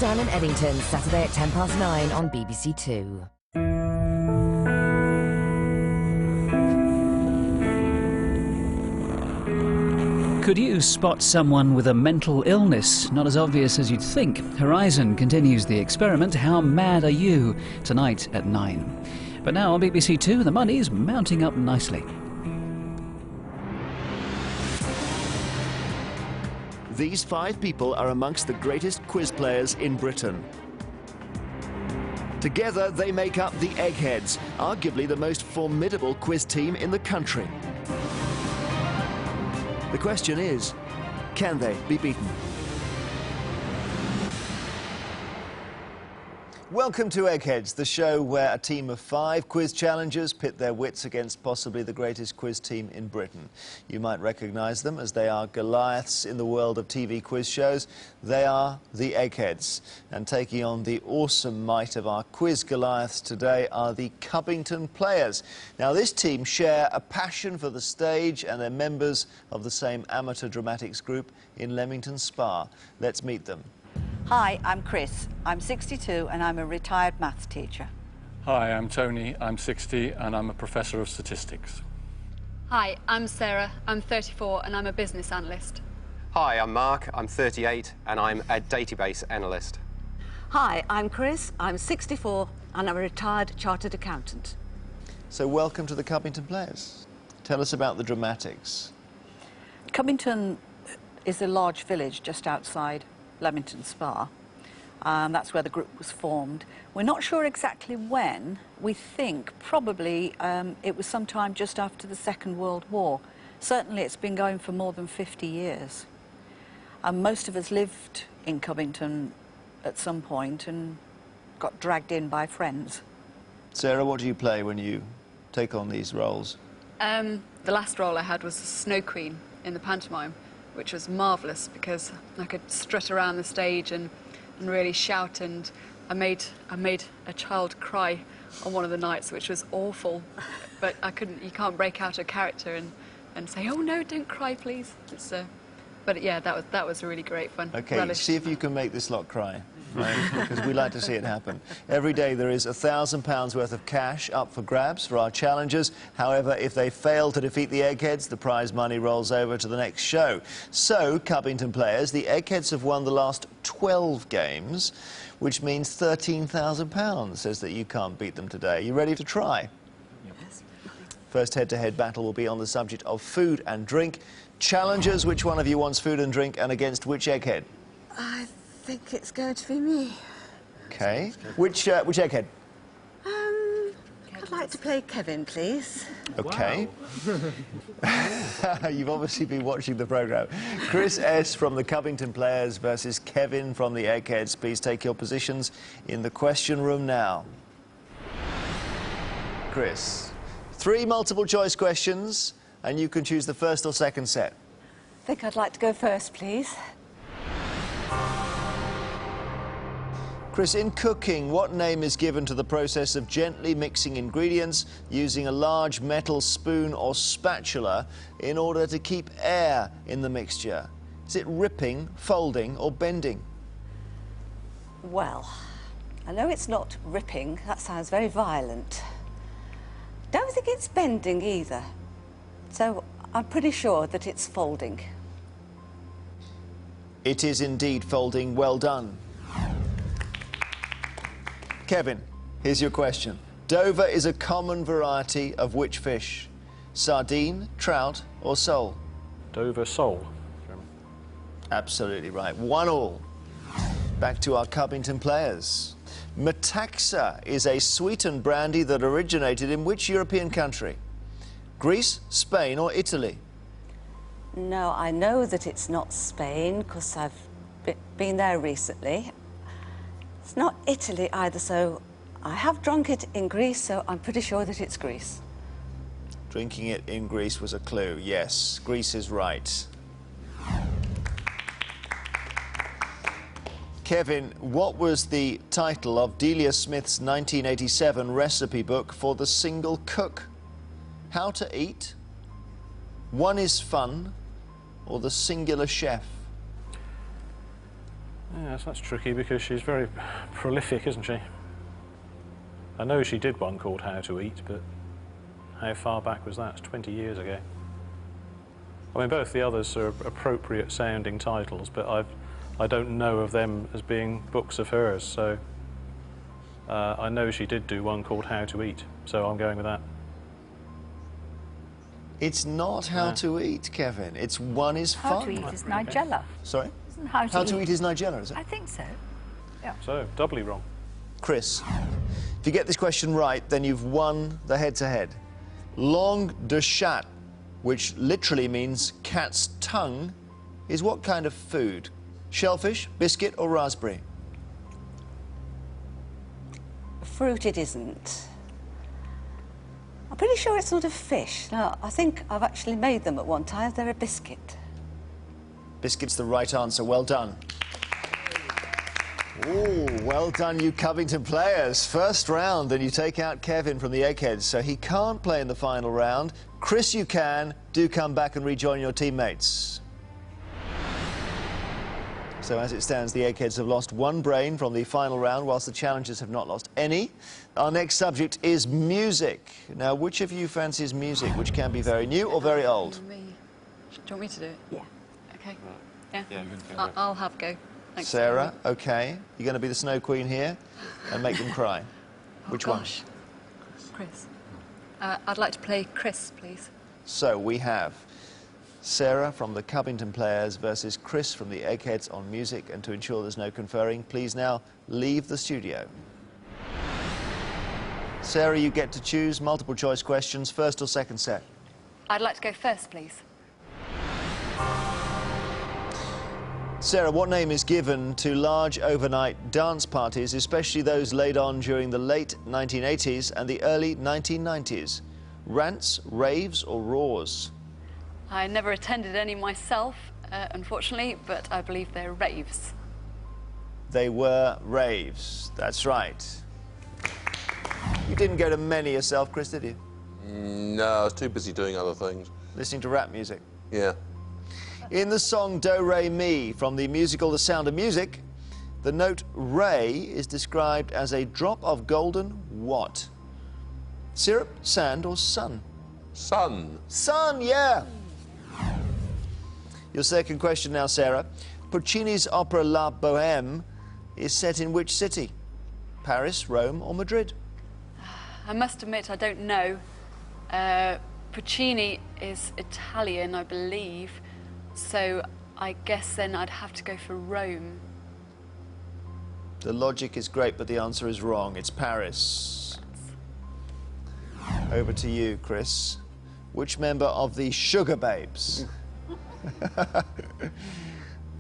Down in Eddington, Saturday at 9:10 on BBC Two. Could you spot someone with a mental illness? Not as obvious as you'd think. Horizon continues the experiment, How Mad Are You? Tonight at 9. But now on BBC Two, the money's mounting up nicely. These 5 people are amongst the greatest quiz players in Britain. Together, they make up the Eggheads, arguably the most formidable quiz team in the country. The question is, can they be beaten? Welcome to Eggheads, the show where a team of 5 quiz challengers pit their wits against possibly the greatest quiz team in Britain. You might recognise them as they are Goliaths in the world of TV quiz shows. They are the Eggheads. And taking on the awesome might of our quiz Goliaths today are the Cubbington Players. Now, this team share a passion for the stage and they're members of the same amateur dramatics group in Leamington Spa. Let's meet them. Hi, I'm Chris. I'm 62 and I'm a retired maths teacher. Hi, I'm Tony. I'm 60 and I'm a professor of statistics. Hi, I'm Sarah. I'm 34 and I'm a business analyst. Hi, I'm Mark. I'm 38 and I'm a database analyst. Hi, I'm Chris. I'm 64 and I'm a retired chartered accountant. So welcome to the Cubbington Players. Tell us about the dramatics. Cubbington is a large village just outside Leamington Spa. That's where the group was formed. We're not sure exactly when. We think probably it was sometime just after the Second World War. Certainly it's been going for more than 50 years. Most of us lived in Cubbington at some point and got dragged in by friends. Sarah, what do you play when you take on these roles? The last role I had was Snow Queen in the pantomime, which was marvellous because I could strut around the stage and really shout, and I made a child cry on one of the nights, which was awful. But you can't break out a character and say, oh no, don't cry please. But yeah, that was really great fun. Okay, Relish. see if you can make this lot cry, right? Because we like to see it happen. Every day there is £1,000 worth of cash up for grabs for our challengers. However, if they fail to defeat the Eggheads, the prize money rolls over to the next show. So, Cubbington Players, the Eggheads have won the last 12 games, which means £13,000 says that you can't beat them today. Are you ready to try? Yes. First head-to-head battle will be on the subject of food and drink. Challengers, which one of you wants food and drink, and against which Egghead? I think it's going to be me. Okay. Which Egghead? I'd like to play Kevin, please. Okay. Wow. You've obviously been watching the programme. Chris S. from the Cubbington Players versus Kevin from the Eggheads. Please take your positions in the question room now. Chris, 3 multiple-choice questions, and you can choose the first or second set. I think I'd like to go first, please. Chris, in cooking, what name is given to the process of gently mixing ingredients using a large metal spoon or spatula in order to keep air in the mixture? Is it ripping, folding or bending? Well, I know it's not ripping. That sounds very violent. Don't think it's bending either. So I'm pretty sure that it's folding. It is indeed folding. Well done. Kevin, here's your question. Dover is a common variety of which fish? Sardine, trout or sole? Dover sole. Absolutely right. 1-1. Back to our Cubbington Players. Metaxa is a sweetened brandy that originated in which European country? Greece, Spain or Italy? No, I know that it's not Spain because I've been there recently. It's not Italy either, so I have drunk it in Greece, so I'm pretty sure that it's Greece. Drinking it in Greece was a clue. Yes, Greece is right. Kevin, what was the title of Delia Smith's 1987 recipe book for the single cook? How to Eat, One is Fun, or The Singular Chef? Yes, that's tricky because she's very prolific, isn't she? I know she did one called How to Eat, but how far back was that? It's 20 years ago. I mean, both the others are appropriate sounding titles, but I don't know of them as being books of hers, so I know she did do one called How to Eat, so I'm going with that. It's not How to Eat, Kevin. It's One is Fun. How to Eat is Nigella. Sorry? Isn't How to Eat is Nigella, is it? I think so. Yeah. So, doubly wrong. Chris, if you get this question right, then you've won the head-to-head. Langue de chat, which literally means cat's tongue, is what kind of food? Shellfish, biscuit or raspberry? Fruit it isn't. I'm pretty sure it's not a fish. No, I think I've actually made them at one time. They're a biscuit. Biscuit's the right answer. Well done. Ooh, well done, you Cubbington players. First round, and you take out Kevin from the Eggheads, so he can't play in the final round. Chris, you can. Do come back and rejoin your teammates. So as it stands, the Eggheads have lost one brain from the final round, whilst the challengers have not lost any. Our next subject is music. Now, which of you fancies music, which can be very new or very old? Me. Do you want me to do it? Yeah. Okay. Yeah. I'll have a go. Thanks. Sarah, okay. You're going to be the Snow Queen here and make them cry. Which one? Chris. I'd like to play Chris, please. So we have Sarah from the Cubbington Players versus Chris from the Eggheads on music, and to ensure there's no conferring, please now leave the studio. Sarah, you get to choose multiple choice questions, first or second set. I'd like to go first, please. Sarah, what name is given to large overnight dance parties, especially those laid on during the late 1980s and the early 1990s? Rants, raves or roars? I never attended any myself, unfortunately, but I believe they're raves. They were raves, that's right. You didn't go to many yourself, Chris, did you? No, I was too busy doing other things. Listening to rap music? Yeah. In the song Do Re Mi from the musical The Sound of Music, the note Re is described as a drop of golden what? Syrup, sand or sun? Sun. Sun, yeah. Your second question now, Sarah. Puccini's opera La Bohème is set in which city? Paris, Rome or Madrid? I must admit, I don't know. Puccini is Italian, I believe, so I guess then I'd have to go for Rome. The logic is great, but the answer is wrong. It's Paris. Over to you, Chris. Which member of the Sugar Babes?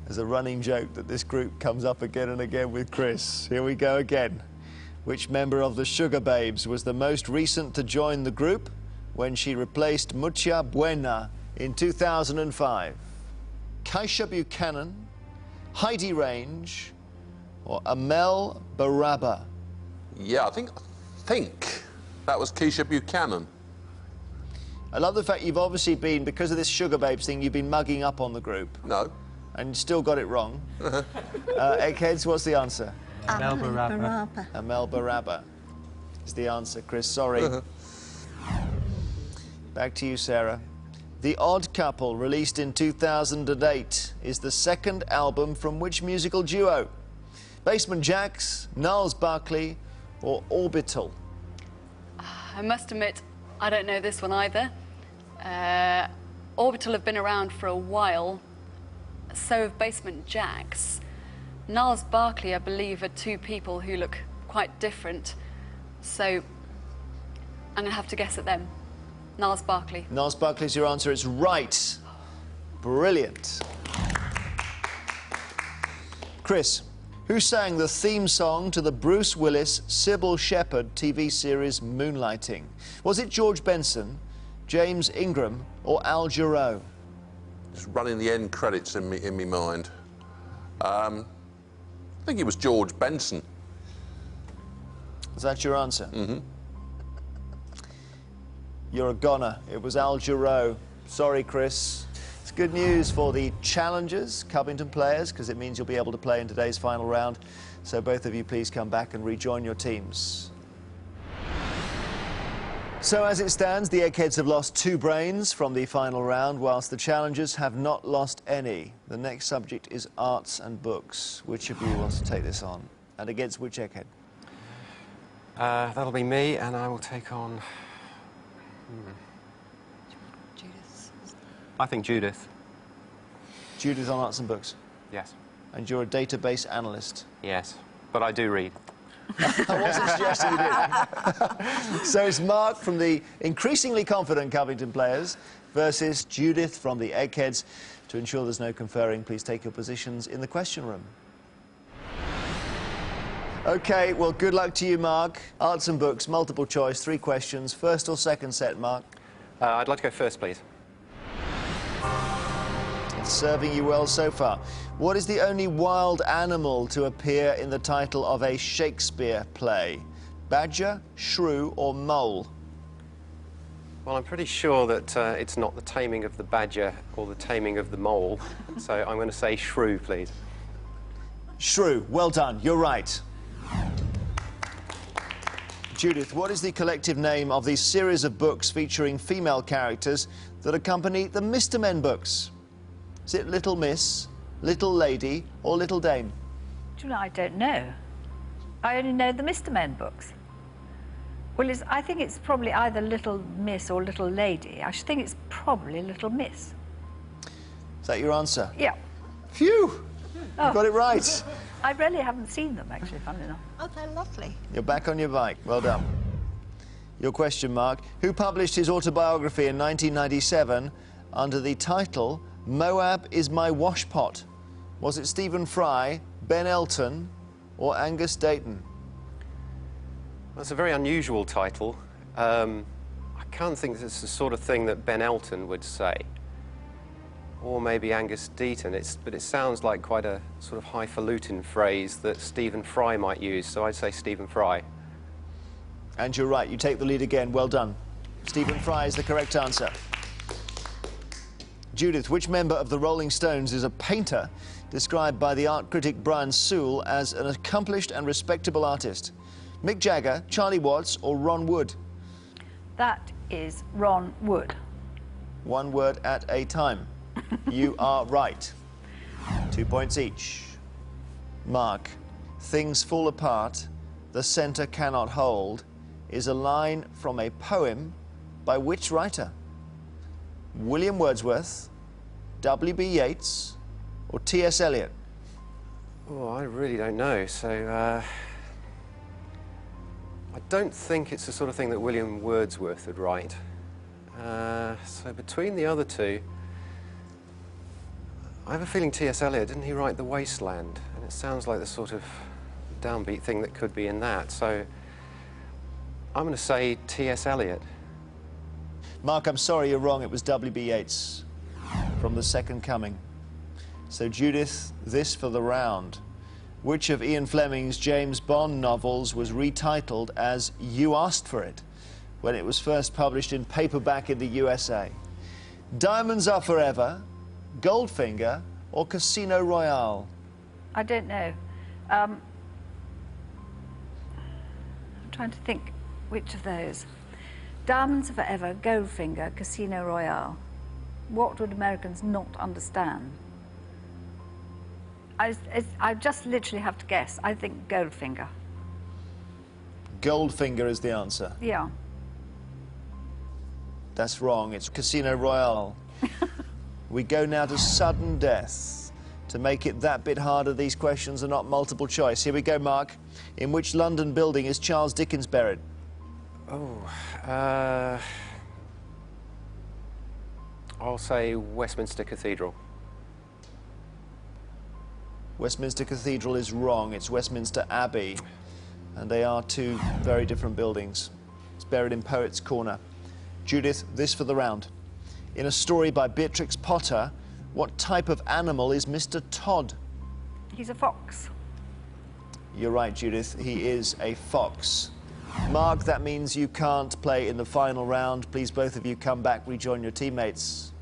There's a running joke that this group comes up again and again with Chris. Here we go again. Which member of the Sugar Babes was the most recent to join the group when she replaced Mucha Buena in 2005? Kaisha Buchanan, Heidi Range, or Amel Baraba? Yeah, I think that was Keisha Buchanan. I love the fact you've obviously been, because of this Sugar Babes thing, you've been mugging up on the group. No. And still got it wrong. Eggheads, what's the answer? Amel Baraba. Amel Baraba is the answer, Chris. Sorry. Back to you, Sarah. The Odd Couple, released in 2008, is the second album from which musical duo? Basement Jaxx, Gnarls Barkley, or Orbital? I must admit, I don't know this one either. Orbital have been around for a while, so have Basement Jaxx. Gnarls Barkley, I believe, are two people who look quite different, so I'm going to have to guess at them. Gnarls Barkley. Gnarls Barkley's your answer. It's right. Brilliant. Chris, who sang the theme song to the Bruce Willis, Sybil Shepherd TV series Moonlighting? Was it George Benson, James Ingram, or Al Jarreau? Just running the end credits in me mind. I think it was George Benson. Is that your answer? Mm-hmm. You're a goner. It was Al Jarreau. Sorry, Chris. It's good news for the challengers, Cubbington Players, because it means you'll be able to play in today's final round. So both of you please come back and rejoin your teams. So as it stands, the Eggheads have lost 2 brains from the final round, whilst the challengers have not lost any. The next subject is arts and books. Which of you wants to take this on? And against which Egghead? That'll be me, and I will take on... Judith. I think Judith. Judith on arts and books. Yes. And you're a database analyst. Yes, but I do read. I wasn't suggesting you did. So it's Mark from the increasingly confident Cubbington Players versus Judith from the Eggheads. To ensure there's no conferring, please take your positions in the question room. OK, well, good luck to you, Mark. Arts and books, multiple choice, 3 questions. First or second set, Mark? I'd like to go first, please. It's serving you well so far. What is the only wild animal to appear in the title of a Shakespeare play? Badger, shrew or mole? Well, I'm pretty sure that it's not The Taming of the Badger or The Taming of the Mole, so I'm going to say shrew, please. Shrew, well done, you're right. Judith, what is the collective name of the series of books featuring female characters that accompany the Mr. Men books? Is it Little Miss, Little Lady or Little Dame? Do you know, I don't know. I only know the Mr. Men books. Well, I think it's probably either Little Miss or Little Lady. I should think it's probably Little Miss. Is that your answer? Yeah. Phew! Oh. You got it right. I really haven't seen them, actually, funnily enough. Oh, they're lovely. You're back on your bike. Well done. Your question, Mark. Who published his autobiography in 1997 under the title Moab is My Washpot? Was it Stephen Fry, Ben Elton or Angus Dayton? Well, it's a very unusual title. I can't think it's the sort of thing that Ben Elton would say. Or maybe Angus Deaton, but it sounds like quite a sort of highfalutin phrase that Stephen Fry might use, so I'd say Stephen Fry. And you're right, you take the lead again, well done. Stephen Fry is the correct answer. Judith, which member of the Rolling Stones is a painter described by the art critic Brian Sewell as an accomplished and respectable artist? Mick Jagger, Charlie Watts or Ron Wood? That is Ron Wood. 1 word at a time. You are right. 2 points each. Mark, things fall apart, the centre cannot hold, is a line from a poem by which writer? William Wordsworth, W.B. Yeats or T.S. Eliot? Oh, I really don't know, so I don't think it's the sort of thing that William Wordsworth would write. So between the other two, I have a feeling T.S. Eliot, didn't he write The Wasteland? And it sounds like the sort of downbeat thing that could be in that. So I'm going to say T.S. Eliot. Mark, I'm sorry, you're wrong. It was W.B. Yeats from The Second Coming. So Judith, this for the round. Which of Ian Fleming's James Bond novels was retitled as You Asked for It when it was first published in paperback in the USA? Diamonds Are Forever, Goldfinger or Casino Royale? I don't know. I'm trying to think which of those. Diamonds Are Forever, Goldfinger, Casino Royale. What would Americans not understand? I just literally have to guess. I think Goldfinger. Goldfinger is the answer. Yeah. That's wrong. It's Casino Royale. We go now to sudden death. To make it that bit harder, these questions are not multiple choice. Here we go, Mark. In which London building is Charles Dickens buried? Oh, I'll say Westminster Cathedral. Westminster Cathedral is wrong. It's Westminster Abbey. And they are 2 very different buildings. It's buried in Poets' Corner. Judith, this for the round. In a story by Beatrix Potter, what type of animal is Mr. Todd? He's a fox. You're right, Judith. He is a fox. Mark, that means you can't play in the final round. Please, both of you, come back, rejoin your teammates.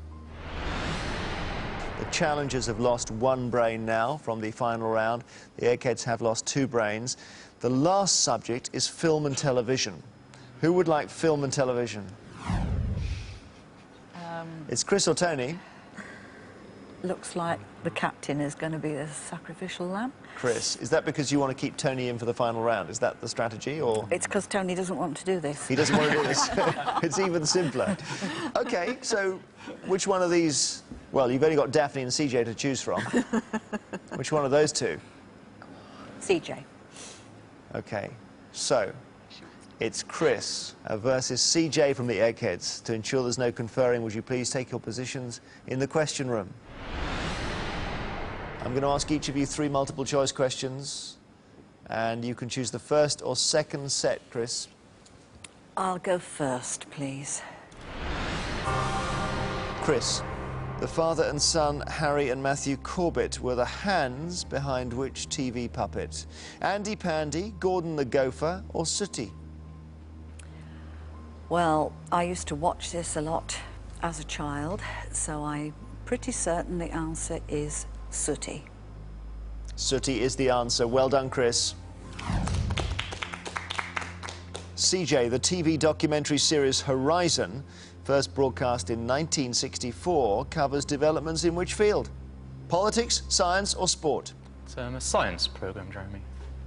The challengers have lost 1 brain now from the final round. The Eggheads have lost 2 brains. The last subject is film and television. Who would like film and television? It's Chris or Tony. Looks like the captain is going to be the sacrificial lamb. Chris, is that because you want to keep Tony in for the final round? Is that the strategy, or...? It's because Tony doesn't want to do this. He doesn't want to do this. It's even simpler. OK, so which one of these... Well, you've only got Daphne and CJ to choose from. Which one of those two? CJ. OK, so it's Chris versus CJ from the Eggheads. To ensure there's no conferring, would you please take your positions in the question room? I'm going to ask each of you 3 multiple-choice questions, and you can choose the first or second set, Chris. I'll go first, please. Chris, the father and son, Harry and Matthew Corbett, were the hands behind which TV puppet? Andy Pandy, Gordon the Gopher, or Sooty? Well, I used to watch this a lot as a child, so I'm pretty certain the answer is Sooty. Sooty is the answer. Well done, Chris. CJ, the TV documentary series Horizon, first broadcast in 1964, covers developments in which field? Politics, science or sport? It's a science programme, Jeremy.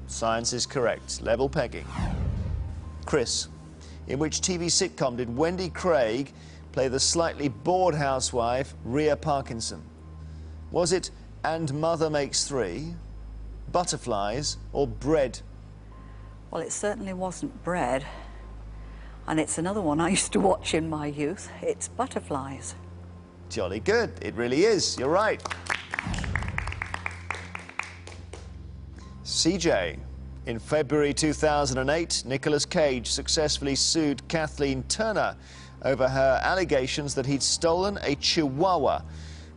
Science is correct. Level pegging. Chris, in which TV sitcom did Wendy Craig play the slightly bored housewife, Rhea Parkinson? Was it And Mother Makes Three, Butterflies or Bread? Well, it certainly wasn't Bread. And it's another one I used to watch in my youth. It's Butterflies. Jolly good. It really is. You're right. CJ, in February 2008, Nicolas Cage successfully sued Kathleen Turner over her allegations that he'd stolen a chihuahua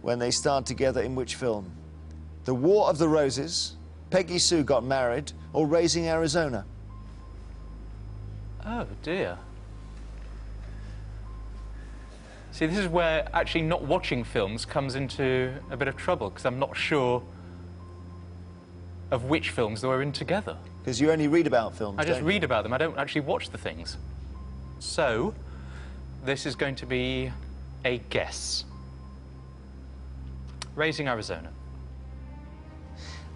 when they starred together in which film? The War of the Roses, Peggy Sue Got Married, or Raising Arizona? Oh, dear. See, this is where actually not watching films comes into a bit of trouble, because I'm not sure of which films they were in together. Because you only read about films, I just read about them. I don't actually watch the things. So, this is going to be a guess. Raising Arizona.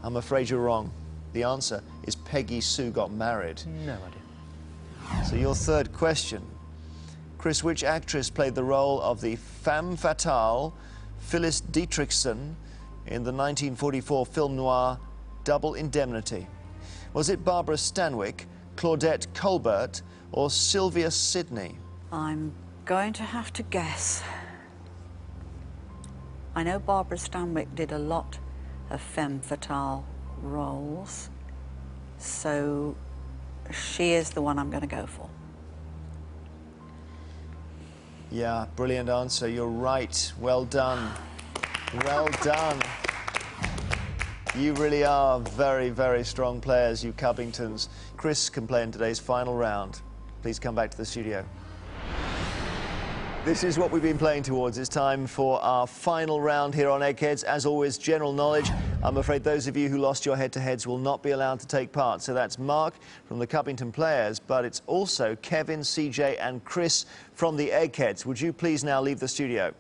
I'm afraid you're wrong. The answer is Peggy Sue Got Married. No idea. So your third question. Chris, which actress played the role of the femme fatale Phyllis Dietrichson in the 1944 film noir Double Indemnity? Was it Barbara Stanwyck, Claudette Colbert, or Sylvia Sidney? I'm going to have to guess. I know Barbara Stanwyck did a lot of femme fatale roles, so she is the one I'm going to go for. Yeah, brilliant answer. You're right. Well done. Well done. You really are very, very strong players, you Cubbingtons. Chris can play in today's final round. Please come back to the studio. This is what we've been playing towards. It's time for our final round here on Eggheads. As always, general knowledge. I'm afraid those of you who lost your head-to-heads will not be allowed to take part. So that's Mark from the Cubbington Players, but it's also Kevin, CJ and Chris from the Eggheads. Would you please now leave the studio?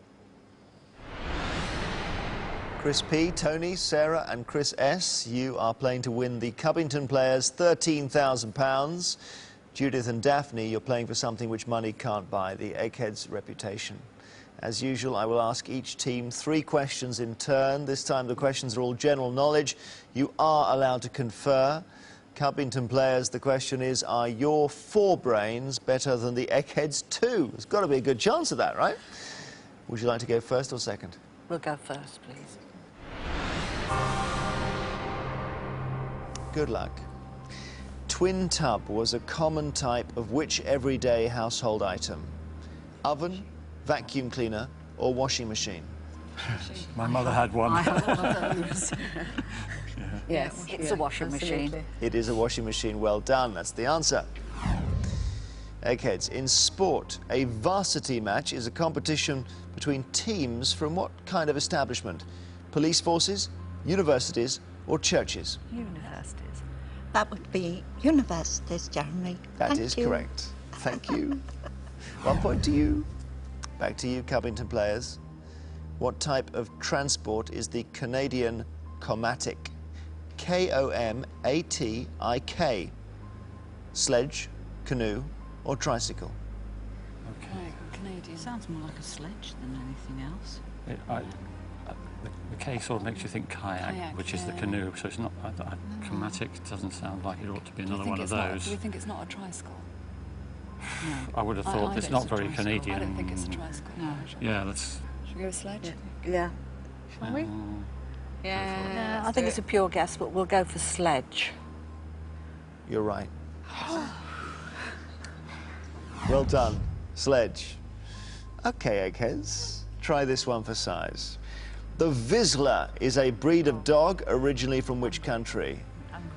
Chris P, Tony, Sarah and Chris S, you are playing to win the Cubbington Players £13,000. Judith and Daphne, you're playing for something which money can't buy, the Eggheads' reputation. As usual, I will ask each team 3 questions in turn. This time the questions are all general knowledge. You are allowed to confer. Cubbington Players, the question is, are your 4 brains better than the Eggheads' 2? There's got to be a good chance of that, right? Would you like to go first or second? We'll go first, please. Good luck. Twin tub was a common type of which everyday household item? Oven, vacuum cleaner, or washing machine? My mother had one. I have one of those. Yes, it's a washing machine. It is a washing machine. Well done. That's the answer. Eggheads, in sport, a varsity match is a competition between teams from what kind of establishment? police forces, universities or churches? Universities. That would be universities, Jeremy. That is correct. Thank you. 1 point to you. Back to you, Cubbington Players. What type of transport is the Canadian Comatic? K-O-M-A-T-I-K. Sledge, canoe or tricycle? Okay. Canadian. Sounds more like a sledge than anything else. The K sort of makes you think kayak, which is the canoe, so it's not... Chromatic doesn't sound like it ought to be another one of those. Do we think it's not a tricycle? No. I would have thought it's not very Canadian. I don't think it's a tricycle. No. Yeah, let's... Should we go with sledge? Yeah. Shall we? Yeah. I think it's a pure guess, but we'll go for sledge. You're right. Well done. Sledge. Okay, Eggheads. Try this one for size. The Vizsla is a breed of dog originally from which country? Hungary.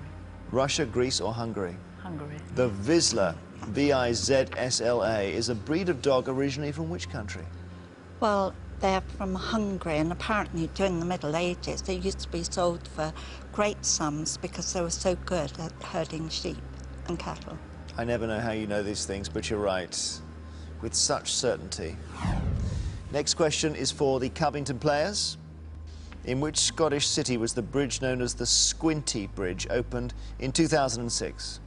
Russia, Greece or Hungary? Hungary. The Vizsla, V-I-Z-S-L-A, is a breed of dog originally from which country? Well, they're from Hungary, and apparently during the Middle Ages they used to be sold for great sums because they were so good at herding sheep and cattle. I never know how you know these things, but you're right. With such certainty. Next question is for the Cubbington Players. In which Scottish city was the bridge known as the Squinty Bridge opened in 2006?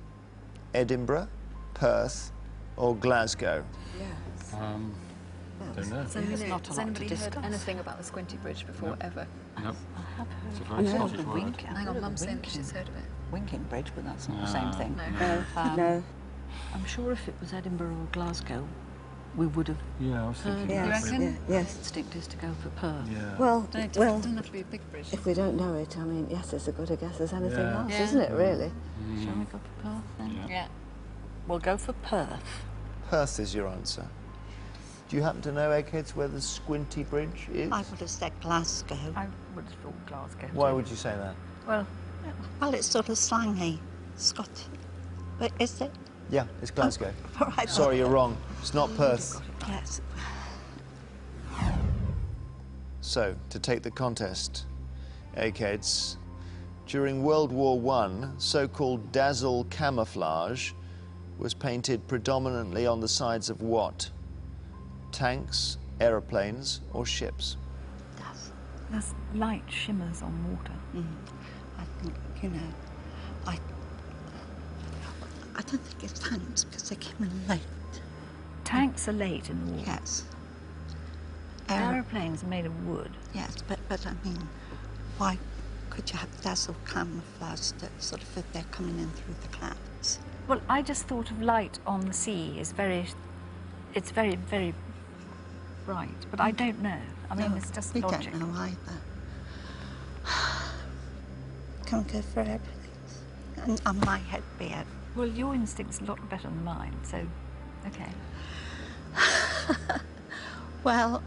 Edinburgh, Perth or Glasgow? Yes. Don't know. So there's not a Has lot anybody to heard discuss. anything about the Squinty Bridge before, ever? Nope. I have It's a heard. very Scottish word. Hang on, Mum's saying that she's heard of it. Winking Bridge, but that's not the same thing. No. No. I'm sure if it was Edinburgh or Glasgow, we would have. Yeah, I was thinking Yeah. You that. reckon? Yeah, yes. Instinct is to go for Perth. Yeah. Well, It doesn't have to be a big bridge. if we don't know it, I mean, yes, it's as good a guess as anything Yeah. else, Yeah. isn't it, really? Shall we go for Perth then? Yeah. We'll go for Perth. Perth is your answer. Do you happen to know, Eggheads, where the Squinty Bridge is? I would have said Glasgow. I would have thought Glasgow. Why too. would you say that? Well, Well, it's sort of slangy, Scottish. But is it? Yeah, it's Glasgow. Right. Sorry, you're wrong. It's not Perth. Yes. So, to take the contest, Eggheads, during World War I, so-called dazzle camouflage was painted predominantly on the sides of what? Tanks, aeroplanes, or ships? there's light shimmers on water. I think, you know, I don't think it's tanks because they came in late. Tanks are late in the war. Yes. Aeroplanes are made of wood. Yes, but I mean, why could you have dazzle camouflage that sort of if they're coming in through the clouds? Well, I just thought of light on the sea is very, it's very, very bright, but I don't know. I mean, No, it's just we logic. don't know either. Can we go for airplanes? And on my head be it. Well, your instinct's a lot better than mine, so, okay. Well,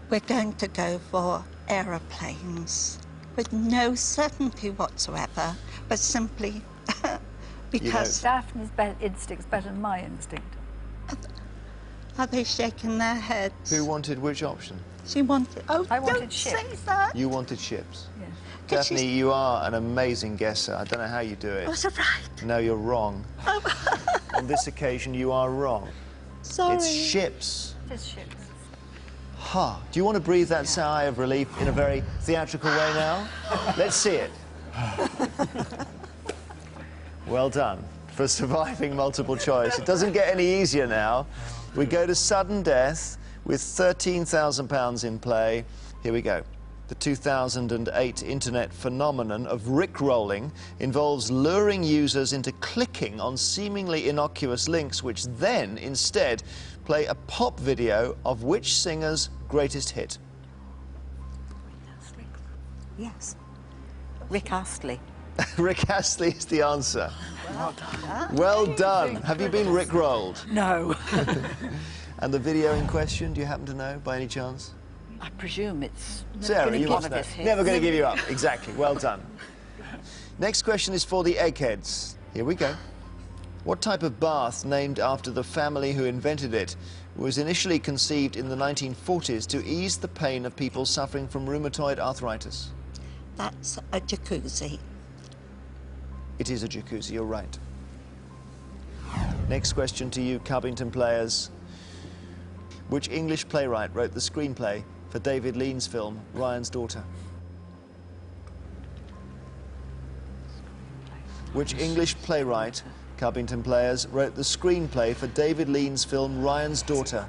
we're going to go for aeroplanes with no certainty whatsoever, but simply because... Daphne's instinct's better than my instinct. Are they shaking their heads? Who wanted which option? She wanted... Oh, I wanted don't ships. say that! You wanted ships. Yes. Daphne, you are an amazing guesser. I don't know how you do it. Was it right? No, you're wrong. On this occasion, you are wrong. Sorry. It's ships. Just ships. Ha! Do you want to breathe that sigh of relief in a very theatrical way now? Let's see it. Well done for surviving multiple choice. It doesn't get any easier now. We go to sudden death with £13,000 in play. Here we go. The 2008 internet phenomenon of rickrolling involves luring users into clicking on seemingly innocuous links, which then instead play a pop video of which singer's greatest hit? Yes. Rick Astley. Rick Astley is the answer. Well done. Well done. Have you been rickrolled? No. And the video in question, do you happen to know by any chance? I presume it's Sarah, you must one know. of his hits. Never going to give you up. Exactly. Well done. Next question is for the Eggheads. Here we go. What type of bath, named after the family who invented it, was initially conceived in the 1940s to ease the pain of people suffering from rheumatoid arthritis? That's a jacuzzi. It is a jacuzzi, you're right. Next question to you, Cubbington Players. Which English playwright wrote the screenplay for David Lean's film, Ryan's Daughter? Which English playwright, Cubbington Players, wrote the screenplay for David Lean's film, Ryan's Daughter?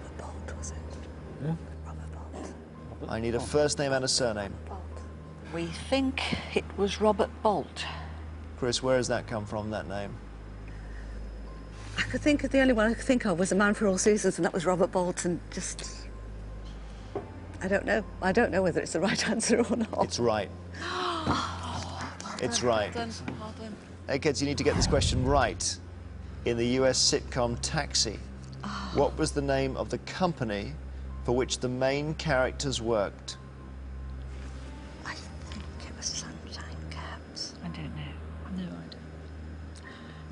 I need a first name and a surname. We think it was Robert Bolt. Chris, where has that come from, that name? I could think of the only one I could think of was A Man for All Seasons, and that was Robert Bolt, and just... I don't know. I don't know whether it's the right answer or not. It's right. It's right. Well done. Eggheads, you need to get this question right. In the US sitcom Taxi, what was the name of the company for which the main characters worked? I think it was Sunshine Cabs. I don't know. No, I don't.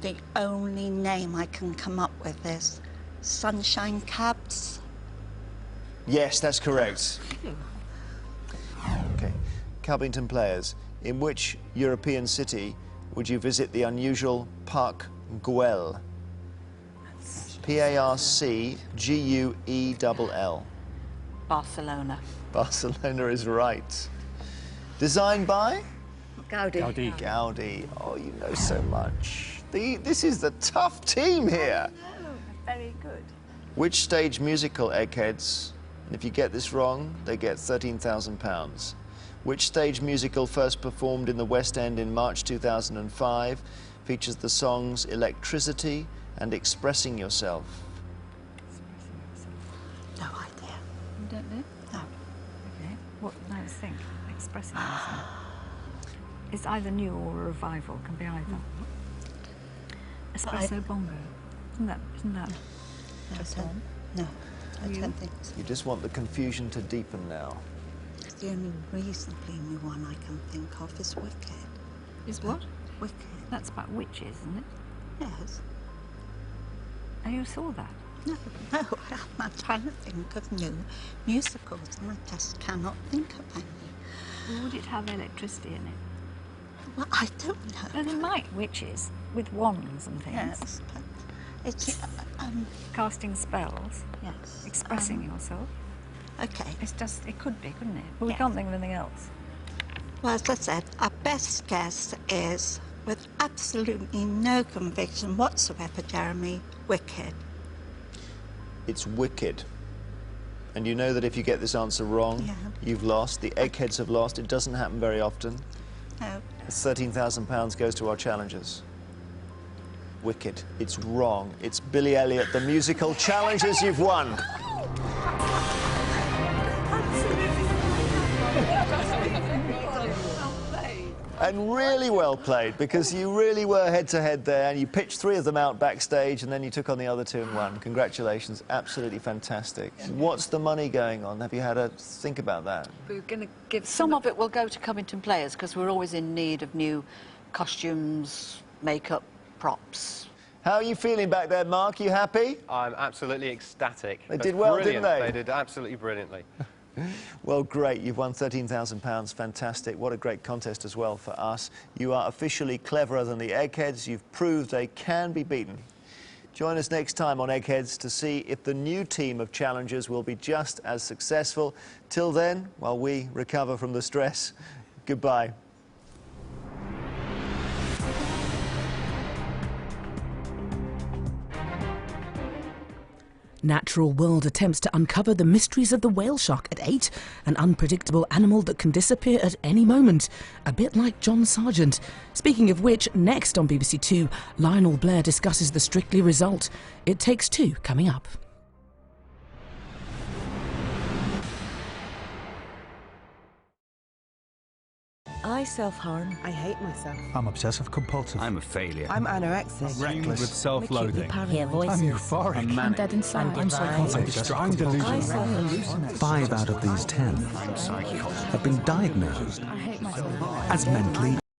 The only name I can come up with is Sunshine Cabs. Yes, that's correct. Okay. Cubbington Players, in which European city would you visit the unusual Parc Güell? P-A-R-C-G-U-E-L-L. Barcelona. Barcelona is right. Designed by? Gaudi. Gaudi. Oh, you know so much. This is the tough team here. Very good. Which stage musical, Eggheads? And if you get this wrong, they get £13,000. Which stage musical, first performed in the West End in March 2005, features the songs Electricity and Expressing Yourself? No idea. You don't know? No. Okay. What? No, think. Expressing yourself. It's either new or a revival. Can be either. Espresso Bongo. Isn't that first one? No, I don't think so. You just want the confusion to deepen now. The only reasonably new one I can think of is Wicked. Is what? Wicked. That's about witches, isn't it? Yes. Oh, you saw that? No, I'm trying to think of new musicals and I just cannot think of any. Well, would it have electricity in it? Well, I don't know. No, they might, witches, with wands and things. Yes, but it's... Casting spells. yes. Expressing yourself. Okay. It's just, it could be, couldn't it? But we Yes. can't think of anything else. Well, as I said, our best guess is, with absolutely no conviction whatsoever, Jeremy, Wicked. It's Wicked. And you know that if you get this answer wrong, you've lost. The Eggheads have lost. It doesn't happen very often. No. £13,000 goes to our challengers. Wicked. It's wrong. It's Billy Elliot, the musical. Challengers, you've won. And really well played, because you really were head-to-head there, and you pitched 3 of them out backstage, and then you took on the other 2 and won. Congratulations. Absolutely fantastic. What's the money going on? Have you had a think about that? We're going to give some of it will go to Cubbington Players, because we're always in need of new costumes, makeup, props. How are you feeling back there, Mark? You happy? I'm absolutely ecstatic. They did well, brilliant. didn't they? They did absolutely brilliantly. Well, great. You've won £13,000. Fantastic. What a great contest as well for us. You are officially cleverer than the Eggheads. You've proved they can be beaten. Join us next time on Eggheads to see if the new team of challengers will be just as successful. Till then, while we recover from the stress, goodbye. Natural World attempts to uncover the mysteries of the whale shark at 8, an unpredictable animal that can disappear at any moment, a bit like John Sargent. Speaking of which, next on BBC Two, Lionel Blair discusses the Strictly result. It Takes Two coming up. I self-harm. I hate myself. I'm obsessive compulsive. I'm a failure. I'm anorexic. Reckless. With self-loathing. I'm euphoric. I'm manic. dead inside. I'm psychotic. I'm destroying delusional. 5 out of these 10 have been diagnosed as mentally